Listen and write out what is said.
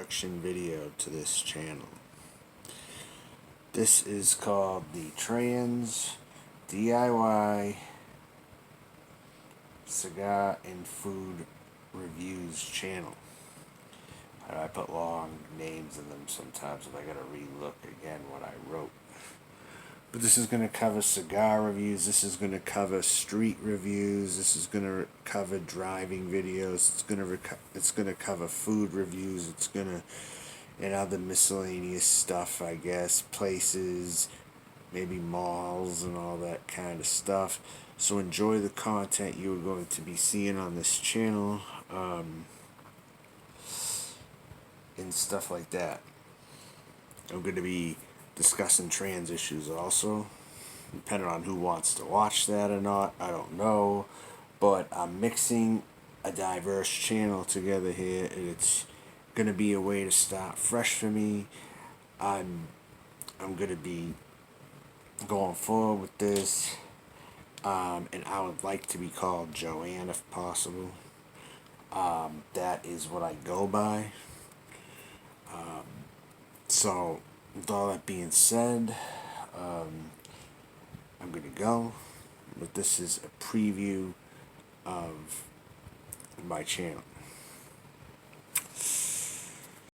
introduction video to this channel. This is called the Trans DIY Cigar and Food Reviews channel. I put long names in them sometimes and I gotta re-look again what I wrote. But this is going to cover cigar reviews, this is going to cover street reviews, this is going to cover driving videos, it's going to cover food reviews, it's going to, and other miscellaneous stuff, I guess, places, maybe malls and all that kind of stuff. So enjoy the content you're going to be seeing on this channel, and stuff like that. I'm going to be discussing trans issues also, depending on who wants to watch that or not, I don't know, but I'm mixing a diverse channel together here, and it's going to be a way to start fresh for me. I'm going to be going forward with this, and I would like to be called Joanne if possible. That is what I go by. So with all that being said, I'm going to go, but this is a preview of my channel.